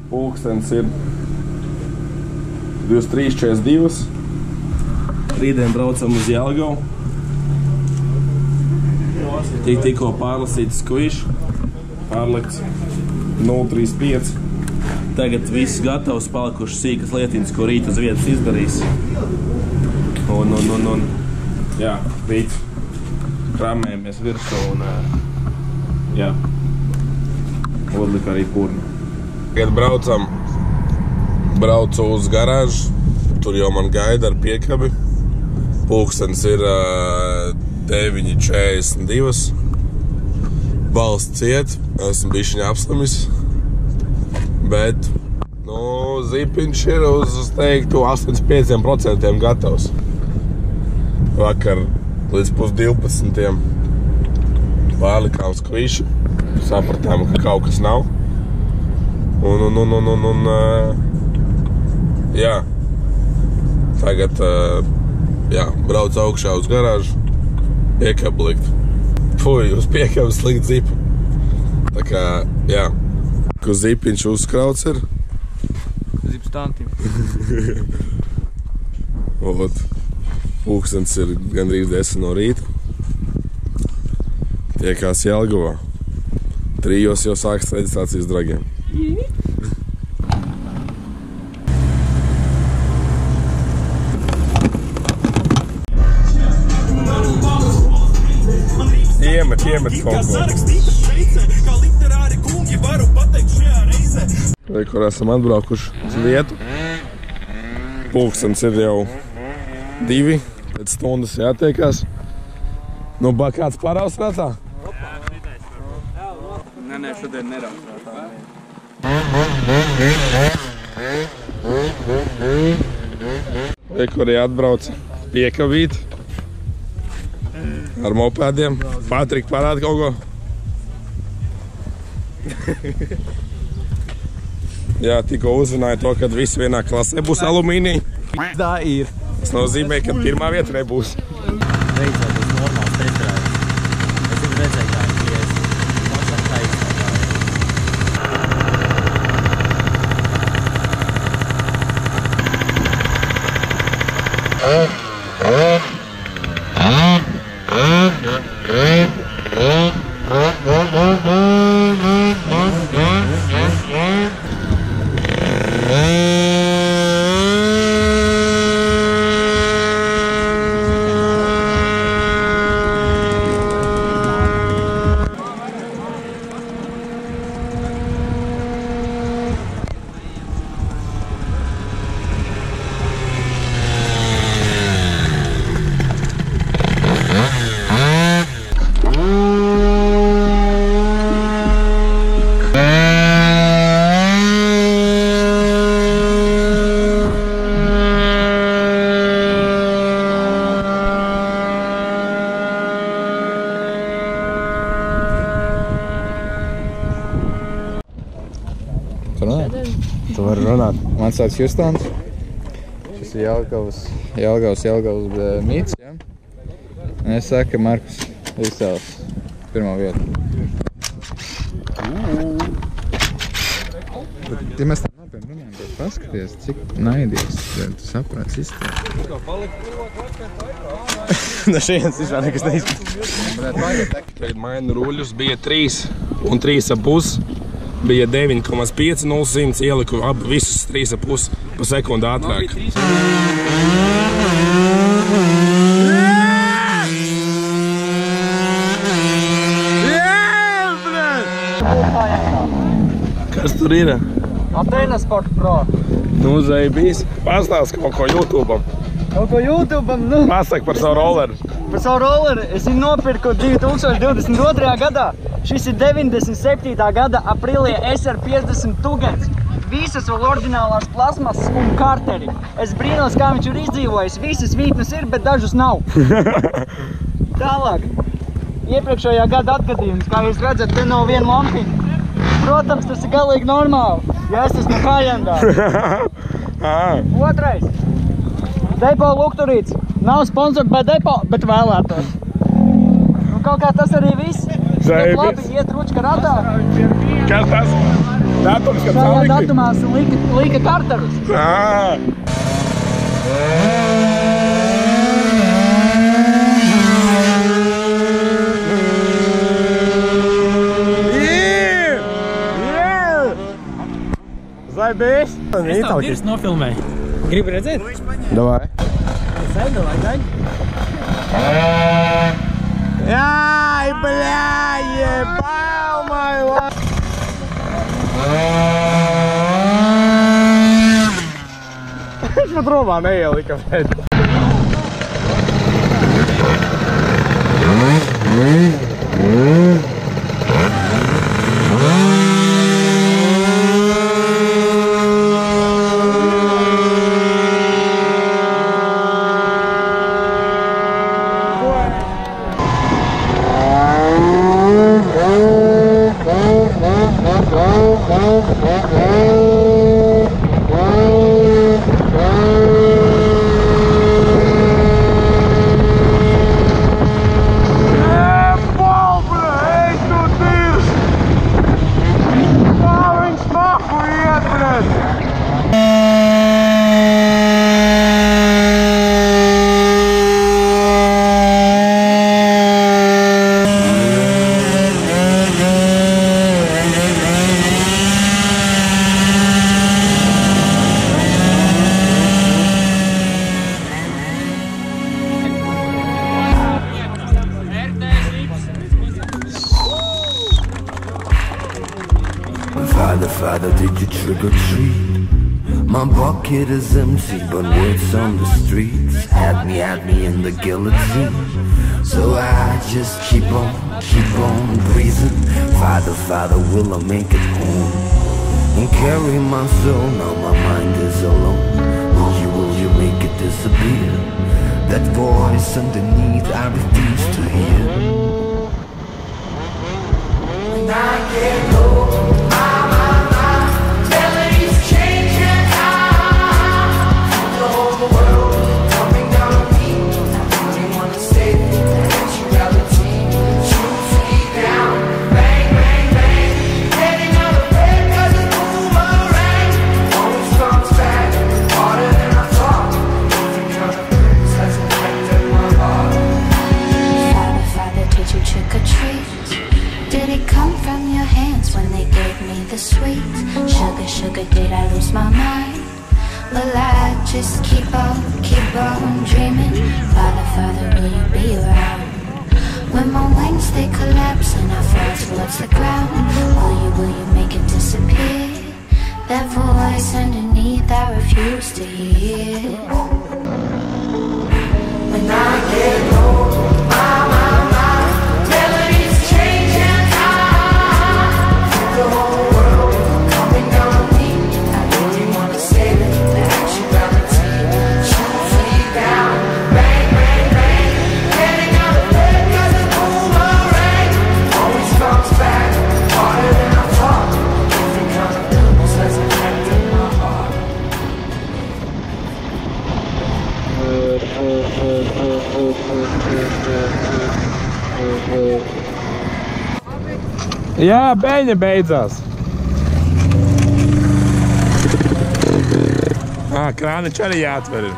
Pulkstens ir 23:42. Rītdien braucam uz Jelgavu. Tikko pārlasīts skuišs. Pārlikts 035. Tagad viss gatavs, palikušas sīkas lietiņas, ko rīt uz vietas izdarīs. Un jā, rīt kramējamies virsū un jā, odlika arī purni. Kad braucu uz garāžu, tur jau man gaida ar piekabi. Pulkstens ir 9:42. Balss ciet, esmu bišķiņ apslimis. Bet, zipiņš ir uz teiktu 85% gatavs. Vakar līdz 11:30 pārlikām skvišu. Sapratām, ka kaut kas nav. Jā. Tagad, brauc augšā uz garāžu, piekabu likt. Fuj, uz piekabu slikt zipu. Tā kā, jā. Kur zipiņš uzkrauts ir? Zips tantim. Pulkstens ir gandrīz 10 no rīta. Tiekās Jelgavā. 3 jau sākas reģistrācijas dragiem. Iemet kaut ko. Vai, kur esam atbraukuši uz vietu. Pulkstens ir jau 2, pēc stundas jātiekās. Kāds pāraus prātā? Nē, šodien neraus prātā. Vai, kur jāatbrauc piekabīt ar mopēdiem. Patrik, parādi kaut ko. Jā, tikko uzzināju to, ka visi vienā klasē būs alumīnija. Tā ir. Tas nozīmē, ka pirmā vieta nebūs. Beidzot, tas normāls testrājums. Es gribu redzēt, kā ir ies. Pašam taisnā. Tu vari runāt. Man sauc Justons. Šis ir Jelgavas mīts, ja? Un es saku, ka Markus izcēlas pirmo vietu. Bet, ja mēs tā nopietni runājam, tad paskaties, cik naidīgs tu saprāts izcēlas. No šienes vispār nekas neizskatās. Tagad mainu ruļus, bija 3 un 3,5. Bija 9,5 ieliku visus 3,5 pa sekundi ātrāk. Kas tur ir? Atēna Sport Pro. Zajabīs. Pastāst kaut ko YouTube'am. Kaut ko YouTube'am, Pasaka par savu rolleri. Par savu rolleri es viņu nopirku 2022. gadā. Šis ir 97. gada aprīlī SR50 Tugans. Visas vēl oriģinālās plasmasas un karteri. Es brīnos, kā viņš ir izdzīvojis. Visas vītnes ir, bet dažas nav. Tālāk. Iepriekšējā gada atgadījums. Kā jūs redzat, te nav viena lampiņa. Protams, tas ir galīgi normāli. Ja es esmu high-endā. Otrais. Depo lukturīts. Nav sponsored by Depo, bet vēlētos. Kaut kā tas arī viss. Bet labi, iet ručka ratā. Kas tas? Datums, kad Šajā saliki? datumās lika karterus. Zaibīs! Es tev virs nofilmēju. Gribu redzēt? Davai. Sēdavai, gaļ. Ai, bļā, jebal, maila! Viņš pat romā neielika. Father, did you trick or treat? My bucket is empty, but words on the streets had me in the guillotine. So I just keep on breathing. Father, will I make it home? And carry my soul, now my mind is alone. Will you make it disappear? That voice underneath, I refuse to hear. When I get old, sugar, did I lose my mind? Well, I just keep on dreaming. Father, will you be around? When my wings, they collapse and I fall towards the ground, will you make it disappear? That voice underneath, I refuse to hear. When I get old, my melodies change and I feel the whole world coming down on me. I really wanna save it, the actuality. Shoot me down, bang, bang, bang. Getting out of bed 'cause the boomerang always comes back harder than I thought. Different kind of pills has affected my heart. Jā, beņa beidzās. Krāniņš arī jāatver ir.